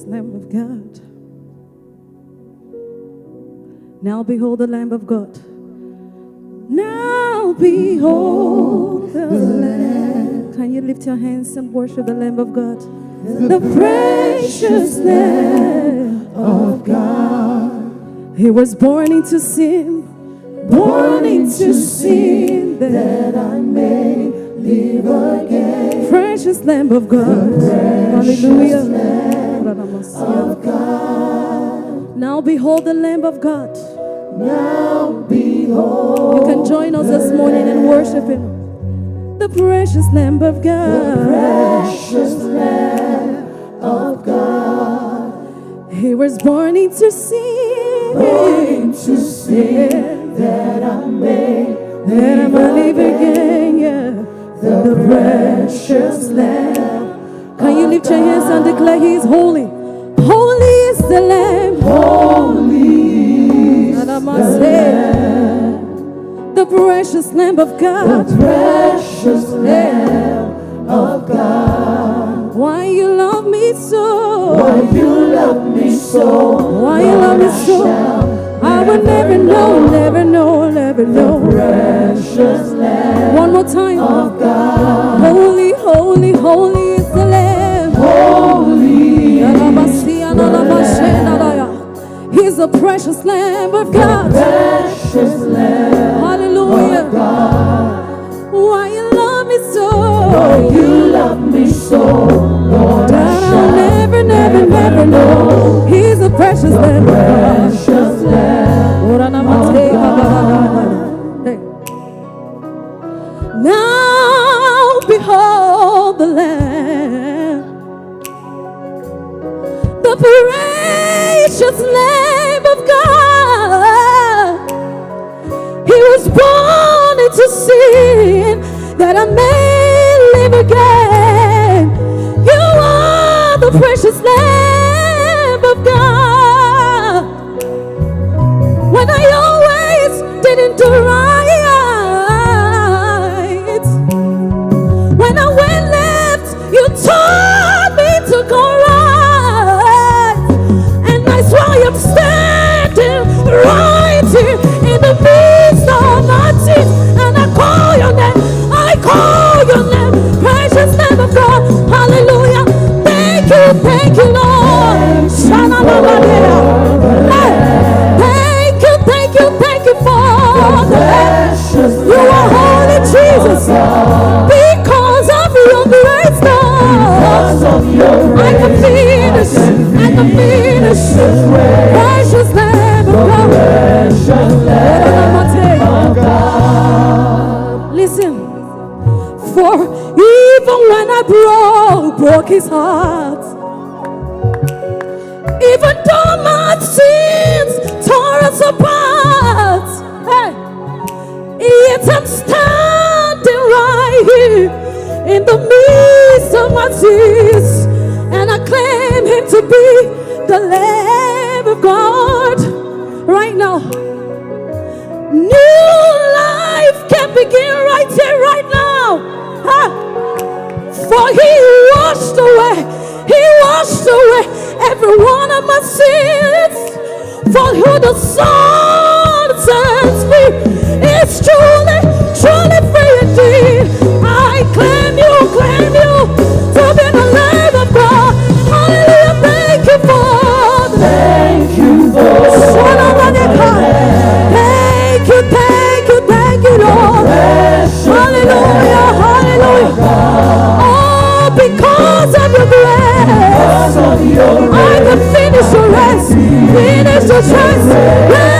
Lamb of God. Now behold the Lamb of God. Now behold the Lamb. Can you lift your hands and worship the Lamb of God? The precious Lamb of God. He was born into sin, that I may live again. Precious Lamb of God. Hallelujah. Lamb of God. Now behold the Lamb of God. Now behold. You can join us this morning and worship Him. The precious Lamb of God. The precious Lamb of God. He was born into sin, that I may live again. Yeah. The precious Lamb. Can you lift your hands and declare He is holy? Holy is the Lamb. Holy is the Lamb. The precious Lamb of God. The precious Lamb of God. Why you love me so? Why you love me so? Why you love me so? I will never know, never know, never know. The precious Lamb. One more time. Of God. Holy, holy, holy is the Lamb. Holy is the Lamb. He's the precious Lamb of God. The precious Lamb. Hallelujah. Of God. Why you love me so? Why you love me so? Lord, that I'll never, never, never know. He's the precious Lamb. The precious Lamb. Hey. Now behold the Lamb. The precious Lamb of God. He was born into sin that I may live again. You are the precious Lamb of God. When I always didn't do right, when I went left, you taught me to go right. And that's why I'm standing right here in the midst of my tears. And I call your name, I call your name, precious Lamb of God. Hallelujah. Thank you, Lord. Thank you for the precious. You are holy, Jesus. Because of your grace, Lord. I can finish. Precious Lamb of God. Listen. For even when I broke his heart, even though my sins tore us apart, hey, yet I'm standing right here in the midst of my tears, and I claim Him to be the Lamb of God. Right now, new life can begin right here, right now. Huh? For He washed away every one of my sins. For who the Son sets free is truly, truly free indeed. I claim you to be the Lamb of God. Hallelujah, thank you for Thank you, Lord. Hallelujah, hallelujah. Oh, because of your grace, I can finish the race, finish the race.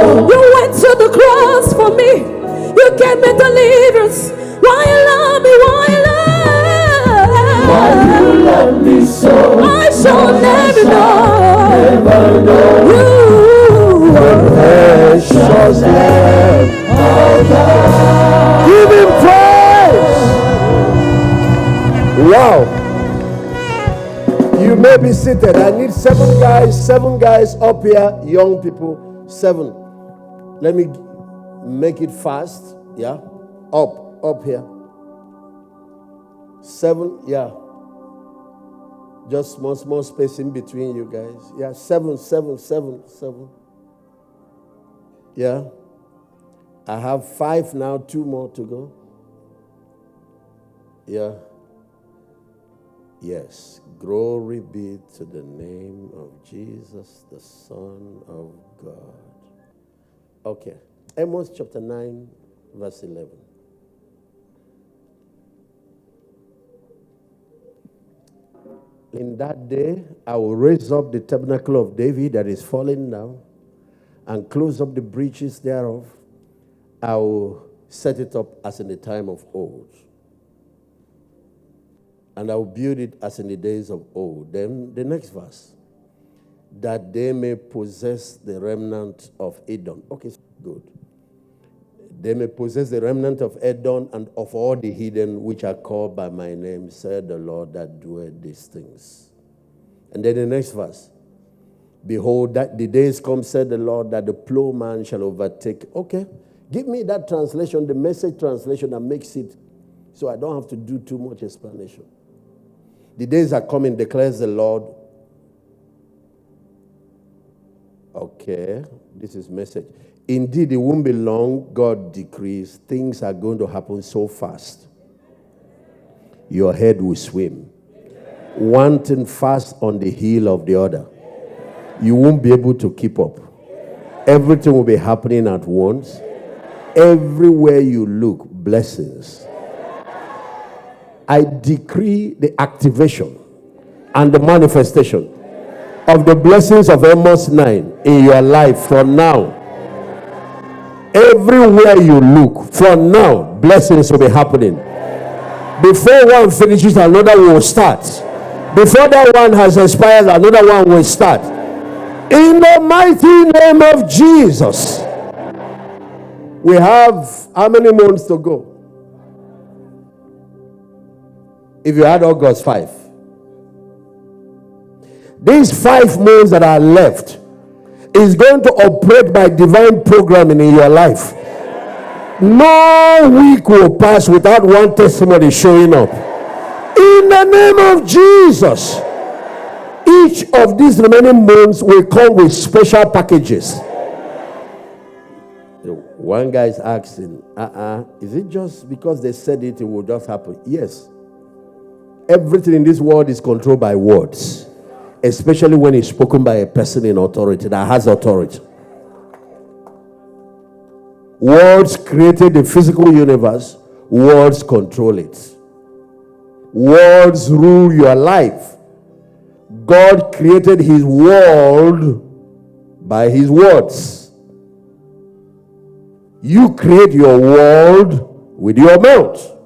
You went to the cross for me. You gave me deliverance. Why you love me? Why you love me so? I shall never know. You precious Lamb of God. Give him praise. Wow. You may be seated. I need 7 guys up here, young people. 7. Let me make it fast. Yeah. Up here. 7, yeah. Just small space in between you guys. Yeah, 7. Yeah. I have 5 now, 2 more to go. Yeah. Yes. Glory be to the name of Jesus, the Son of God. Okay. Amos chapter 9, verse 11. In that day, I will raise up the tabernacle of David that is fallen down, and close up the breaches thereof. I will set it up as in the time of old, and I will build it as in the days of old. Then the next verse, that they may possess the remnant of Edom. Okay, good. They may possess the remnant of Edom and of all the heathen which are called by my name, said the Lord that doeth these things. And then the next verse, behold, that the days come, said the Lord, that the plowman shall overtake. Okay, give me that translation, the Message translation, that makes it so I don't have to do too much explanation. The days are coming, declares the Lord. Okay, this is Message. Indeed, it won't be long, God decrees. Things are going to happen so fast. Your head will swim. One thing fast on the heel of the other. You won't be able to keep up. Everything will be happening at once. Everywhere you look, blessings. I decree the activation and the manifestation of the blessings of Amos 9 in your life from now. Everywhere you look, from now, blessings will be happening. Before one finishes, another will start. Before that one has expired, another one will start. In the mighty name of Jesus. We have how many months to go? If you add August, 5. These 5 months that are left is going to operate by divine programming in your life. No week will pass without one testimony showing up. In the name of Jesus. Each of these remaining months will come with special packages. One guy is asking, is it just because they said it will just happen? Yes. Everything in this world is controlled by words, especially when it's spoken by a person in authority, that has authority. Words created the physical universe. Words control it. Words rule your life. God created his world by his words. You create your world with your mouth.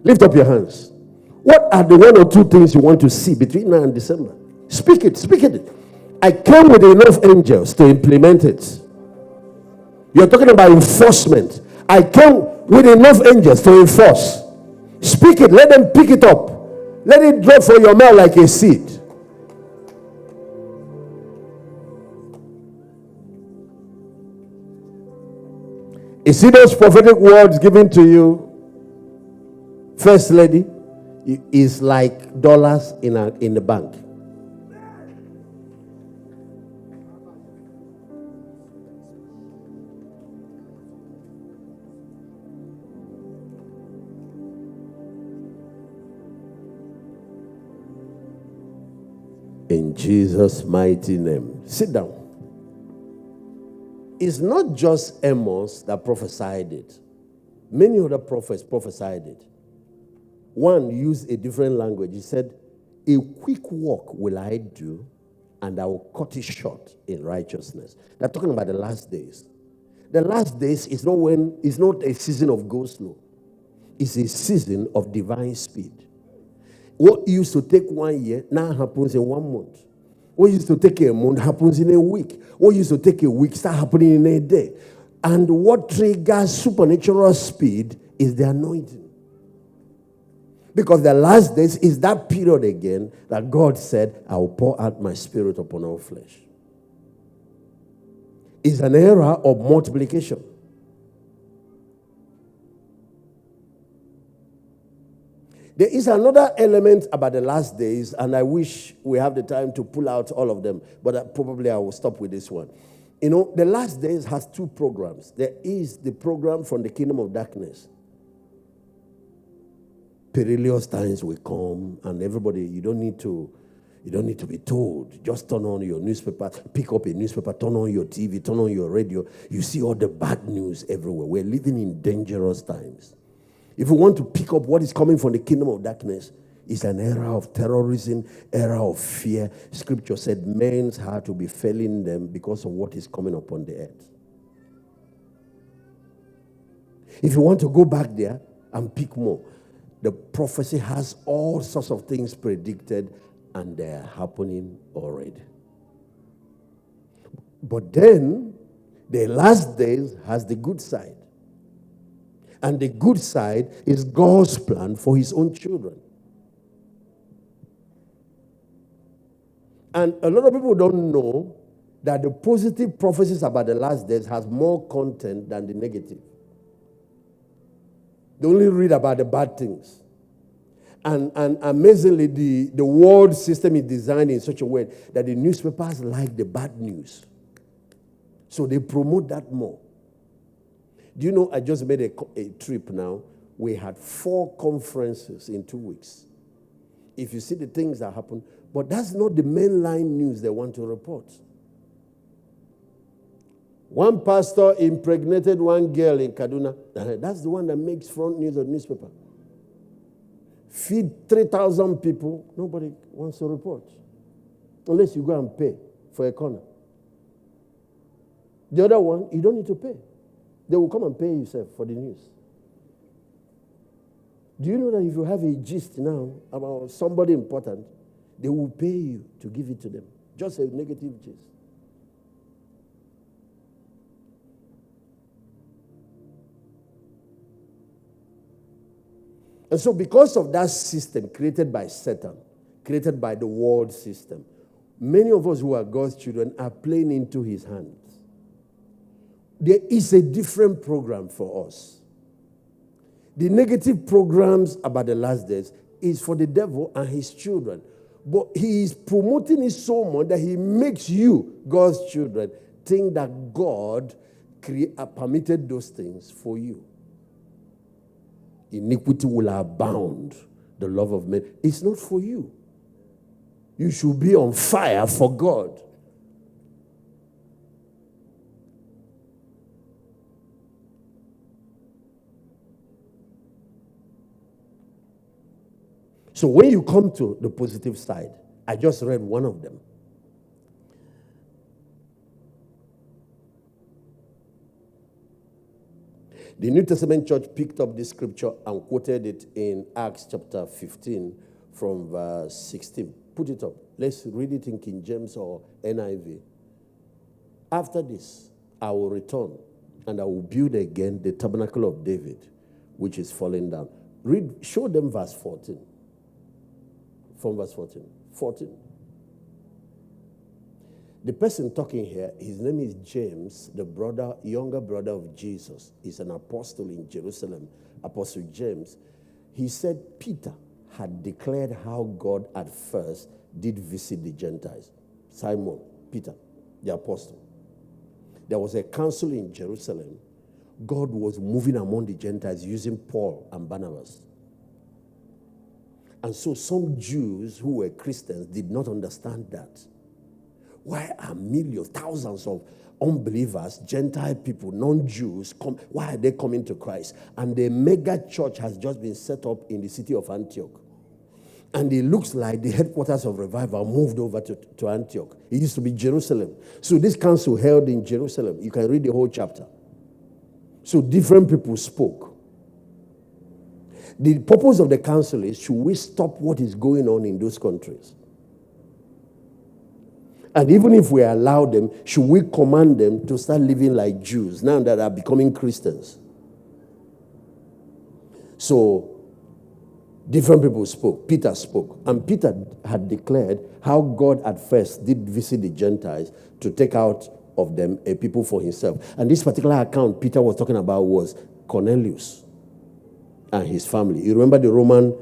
Lift up your hands. What are the 1 or 2 things you want to see between now and December? Speak it, speak it. I came with enough angels to implement it. You're talking about enforcement. I came with enough angels to enforce. Speak it, let them pick it up. Let it drop from your mouth like a seed. You see those prophetic words given to you, First Lady, is like dollars in the bank. In Jesus' mighty name. Sit down. It's not just Amos that prophesied it. Many other prophets prophesied it. One used a different language. He said, a quick walk will I do, and I will cut it short in righteousness. They're talking about the last days. The last days is not a season of go slow. It's a season of divine speed. What used to take 1 year now happens in 1 month. What used to take a month happens in a week. What used to take a week start happening in a day. And what triggers supernatural speed is the anointing. Because the last days is that period again that God said, I will pour out my spirit upon all flesh. It's an era of multiplication. There is another element about the last days, and I wish we have the time to pull out all of them, but probably I will stop with this one. You know, the last days has 2 programs. There is the program from the kingdom of darkness. Perilous times will come, and everybody, you don't need to be told. Just turn on your newspaper, pick up a newspaper, turn on your TV, turn on your radio. You see all the bad news everywhere. We're living in dangerous times. If you want to pick up what is coming from the kingdom of darkness, it's an era of terrorism, era of fear. Scripture said men's heart will be failing them because of what is coming upon the earth. If you want to go back there and pick more, the prophecy has all sorts of things predicted, and they're happening already. But then, the last days has the good side. And the good side is God's plan for his own children. And a lot of people don't know that the positive prophecies about the last days has more content than the negative. They only read about the bad things. And amazingly, the world system is designed in such a way that the newspapers like the bad news. So they promote that more. Do you know, I just made a trip now. We had 4 conferences in 2 weeks. If you see the things that happen, but that's not the mainline news they want to report. One pastor impregnated one girl in Kaduna. That's the one that makes front news of newspaper. Feed 3,000 people. Nobody wants to report. Unless you go and pay for a corner. The other one, you don't need to pay. They will come and pay yourself for the news. Do you know that if you have a gist now about somebody important, they will pay you to give it to them? Just a negative gist. And so because of that system created by Satan, created by the world system, many of us who are God's children are playing into his hands. There is a different program for us. The negative programs about the last days is for the devil and his children. But he is promoting it so much that he makes you, God's children, think that God permitted those things for you. Iniquity will abound, the love of men. It's not for you. You should be on fire for God. So when you come to the positive side, I just read one of them. The New Testament church picked up this scripture and quoted it in Acts chapter 15 from verse 16. Put it up. Let's read it in King James or NIV. After this, I will return and I will build again the tabernacle of David, which is fallen down. Show them verse 14. From verse 14. 14. The person talking here, his name is James, the younger brother of Jesus. He's an apostle in Jerusalem, Apostle James. He said Peter had declared how God at first did visit the Gentiles. Simon, Peter, the apostle. There was a council in Jerusalem. God was moving among the Gentiles using Paul and Barnabas. And so some Jews who were Christians did not understand that. Why are millions, thousands of unbelievers, Gentile people, non-Jews, why are they coming to Christ? And the mega church has just been set up in the city of Antioch. And it looks like the headquarters of revival moved over to Antioch. It used to be Jerusalem. So this council held in Jerusalem. You can read the whole chapter. So different people spoke. The purpose of the council is, should we stop what is going on in those countries? And even if we allow them, should we command them to start living like Jews now that are becoming Christians? So different people spoke. Peter spoke. And Peter had declared how God at first did visit the Gentiles to take out of them a people for himself. And this particular account Peter was talking about was Cornelius and his family. You remember the Roman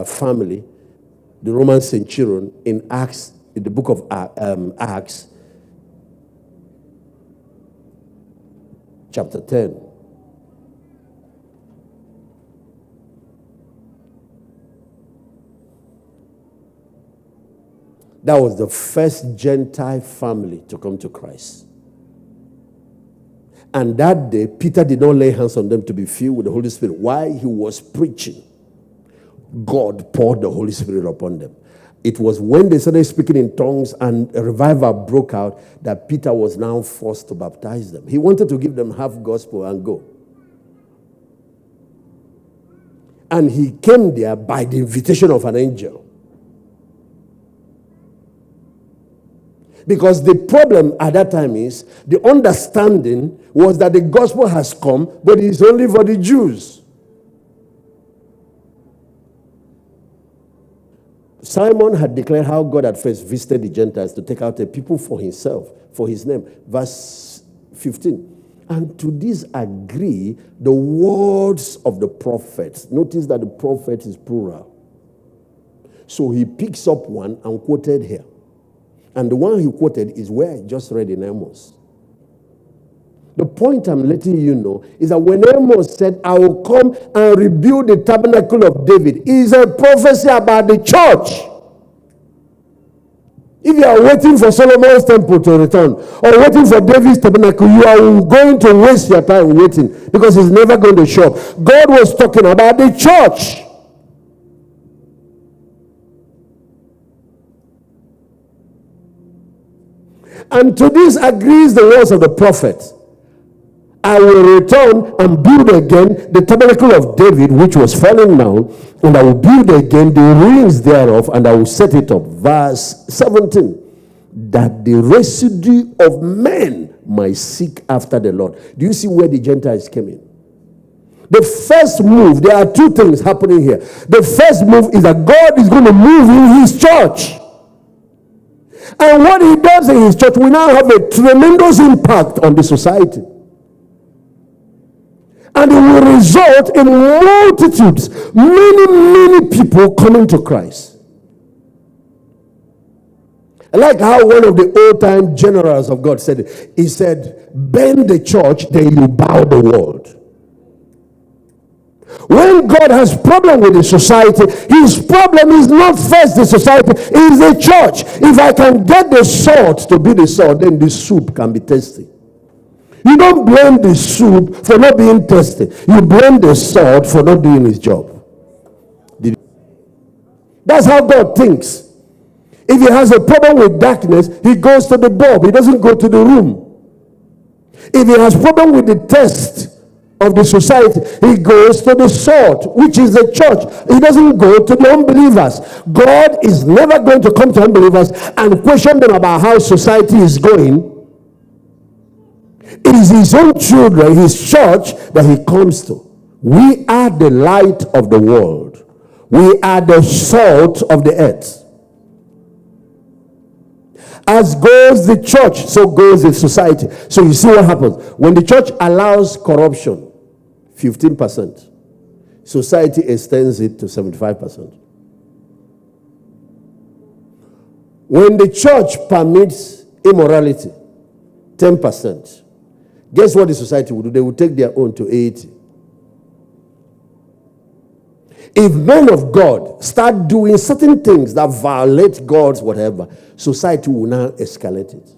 family, the Roman centurion in Acts, in the book of Acts, chapter 10. That was the first Gentile family to come to Christ. And that day, Peter did not lay hands on them to be filled with the Holy Spirit. While he was preaching, God poured the Holy Spirit upon them. It was when they started speaking in tongues and a revival broke out that Peter was now forced to baptize them. He wanted to give them half gospel and go. And he came there by the invitation of an angel. Because the problem at that time is, the understanding was that the gospel has come, but it's only for the Jews. Simon had declared how God had first visited the Gentiles to take out a people for himself, for his name. Verse 15. And to this agree the words of the prophets. Notice that the prophet is plural. So he picks up one and quoted here. And the one he quoted is where I just read in Amos. The point I'm letting you know is that when Amos said, I will come and rebuild the tabernacle of David, is a prophecy about the church. If you are waiting for Solomon's temple to return, or waiting for David's tabernacle, you are going to waste your time waiting, because it's never going to show up. God was talking about the church. And to this agrees the words of the prophet. I will return and build again the tabernacle of David, which was fallen down, and I will build again the ruins thereof, and I will set it up. Verse 17. That the residue of men might seek after the Lord. Do you see where the Gentiles came in? The first move, there are two things happening here. The first move is that God is going to move in his church. And what he does in his church will now have a tremendous impact on the society. And it will result in multitudes, many people coming to Christ. I like how one of the old-time generals of God said it. He said, bend the church, then you bow the world. When God has problem with the society, his problem is not first the society, it is the church. If I can get the salt to be the salt, then the soup can be tasty. You don't blame the soup for not being tasty. You blame the salt for not doing his job. That's how God thinks. If he has a problem with darkness, he goes to the bulb. He doesn't go to the room. If he has problem with the test of the society, he goes to the salt, which is the church. He doesn't go to the unbelievers. God is never going to come to unbelievers and question them about how society is going. It is his own children, his church, that he comes to. We are the light of the world. We are the salt of the earth. As goes the church, so goes the society. So you see what happens. When the church allows corruption, 15%, society extends it to 75%. When the church permits immorality, 10%, guess what the society will do? They will take their own to 80%. If men of God start doing certain things that violate God's whatever, society will now escalate it.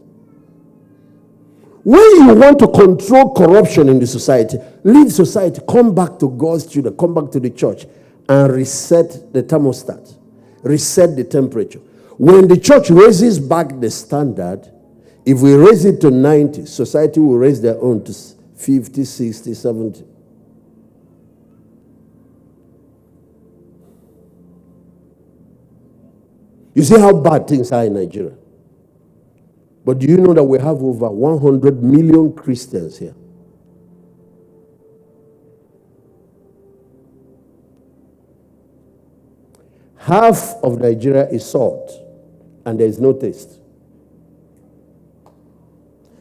When you want to control corruption in the society, leave society, come back to God's children, come back to the church, and reset the thermostat. reset the temperature. When the church raises back the standard, if we raise it to 90, society will raise their own to 50, 60, 70. You see how bad things are in Nigeria. But do you know that we have over 100 million Christians here? Half of Nigeria is salt, and there is no taste.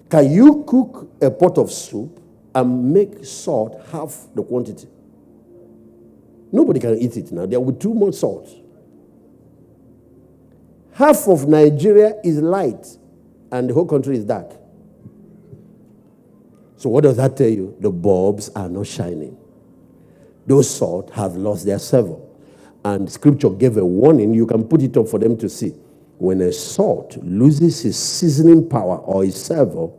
Can you cook a pot of soup and make salt half the quantity? Nobody can eat it now. There will be too much salt. Half of Nigeria is light, and the whole country is dark. So what does that tell you? The bulbs are not shining. Those salt have lost their savor. And Scripture gave a warning. You can put it up for them to see. When a salt loses his seasoning power or his savor,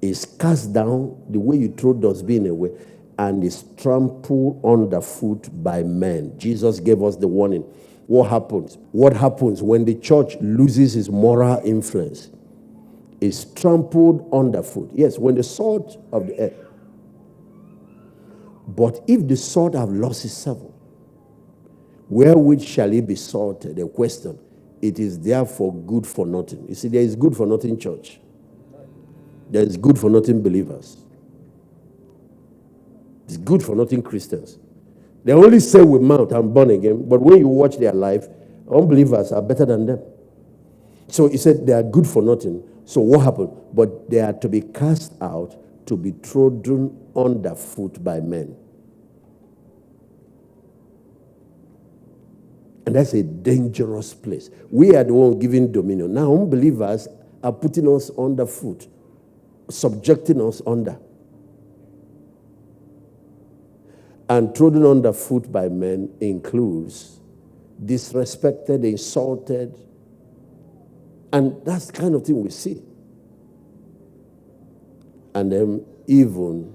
is cast down the way you throw dustbin away and is trampled underfoot by men. Jesus gave us the warning. What happens? What happens when the church loses its moral influence? Is trampled underfoot. Yes, when the salt of the earth. But if the salt have lost its savor, wherewith shall it be salted? The question. It is therefore good for nothing. You see, there is good for nothing church. There is good for nothing believers. It's good for nothing Christians. They only say with mouth, I'm born again, but when you watch their life, unbelievers are better than them. So he said they are good for nothing. So what happened? But they are to be cast out, to be trodden underfoot by men. And that's a dangerous place. We are the one giving dominion. Now unbelievers are putting us underfoot, subjecting us under. And trodden underfoot by men includes disrespected, insulted, and that's the kind of thing we see. And then even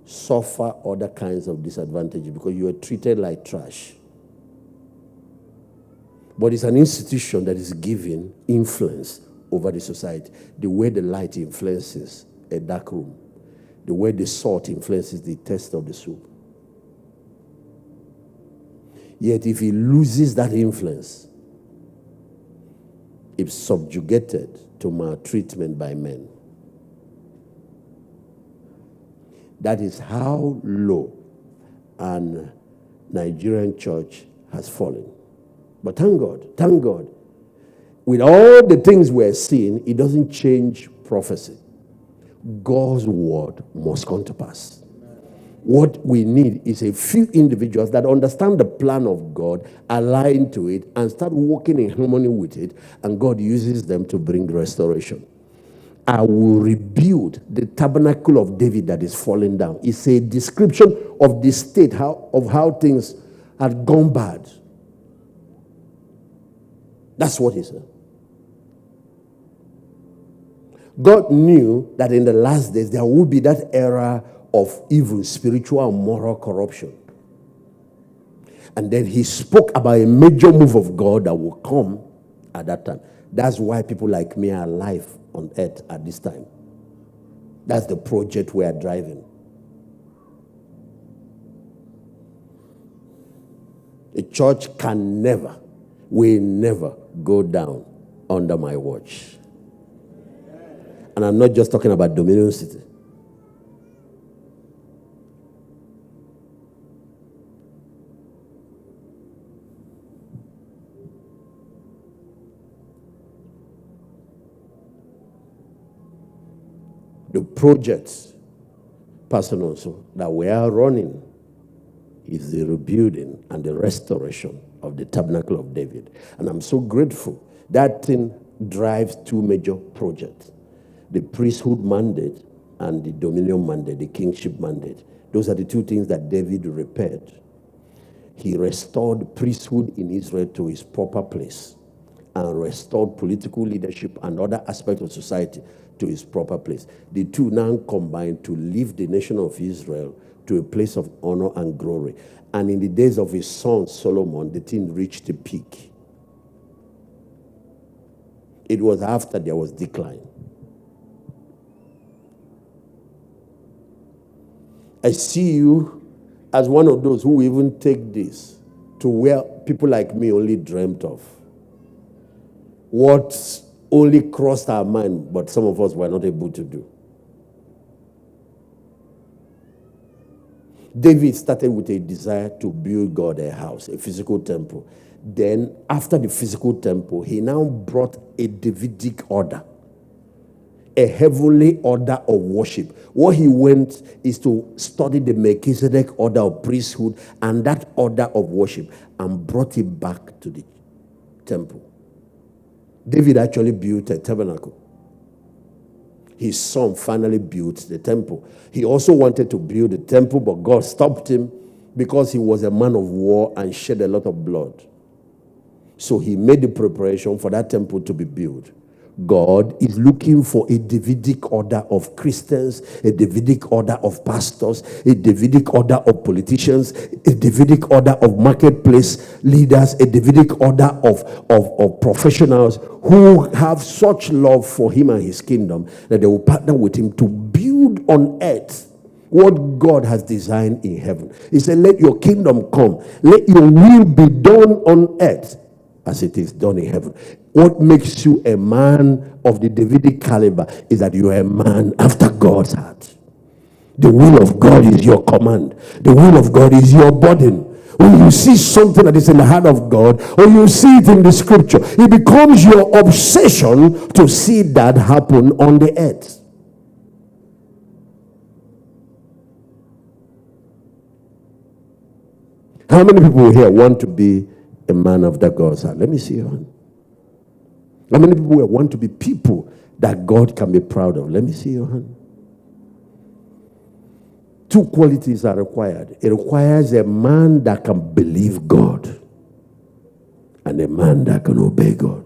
suffer other kinds of disadvantage because you are treated like trash. But it's an institution that is giving influence over the society. The way the light influences a dark room. The way the salt influences the taste of the soup. Yet if he loses that influence, it's subjugated to maltreatment by men. That is how low an Nigerian church has fallen. But thank God, with all the things we're seeing, it doesn't change prophecy. God's word must come to pass. What we need is a few individuals that understand the plan of God, align to it, and start working in harmony with it, and God uses them to bring restoration. I will rebuild the tabernacle of David that is falling down. It's a description of the state of how things had gone bad. That's what he said. God knew that in the last days there would be that era of evil, spiritual and moral corruption. And then he spoke about a major move of God that will come at that time. That's why people like me are alive on earth at this time. That's the project we are driving. A church will never go down under my watch. And I'm not just talking about Dominion City. The projects, Pastor Nonso, that we are running is the rebuilding and the restoration of the Tabernacle of David. And I'm so grateful. That thing drives two major projects. The priesthood mandate and the dominion mandate, the kingship mandate. Those are the two things that David repaired. He restored priesthood in Israel to its proper place and restored political leadership and other aspects of society to its proper place. The two now combined to lift the nation of Israel to a place of honor and glory. And in the days of his son Solomon, the thing reached a peak. It was after there was decline. I see you as one of those who even take this to where people like me only dreamt of. What only crossed our mind, but some of us were not able to do. David started with a desire to build God a house, a physical temple. Then, after the physical temple, he now brought a Davidic order, a heavenly order of worship. What he went is to study the Melchizedek order of priesthood and that order of worship and brought it back to the temple. David actually built a tabernacle. His son finally built the temple. He also wanted to build the temple, but God stopped him because he was a man of war and shed a lot of blood. So he made the preparation for that temple to be built. God is looking for a Davidic order of Christians, a Davidic order of pastors, a Davidic order of politicians, a Davidic order of marketplace leaders, a Davidic order of professionals who have such love for him and his kingdom that they will partner with him to build on earth what God has designed in heaven. He said, let your kingdom come. Let your will be done on earth as it is done in heaven. What makes you a man of the Davidic caliber is that you are a man after God's heart. The will of God is your command. The will of God is your burden. When you see something that is in the heart of God, or you see it in the scripture, it becomes your obsession to see that happen on the earth. How many people here want to be a man after God's heart? Let me see your hand. How many people want to be people that God can be proud of? Let me see your hand. Two qualities are required. It requires a man that can believe God and a man that can obey God.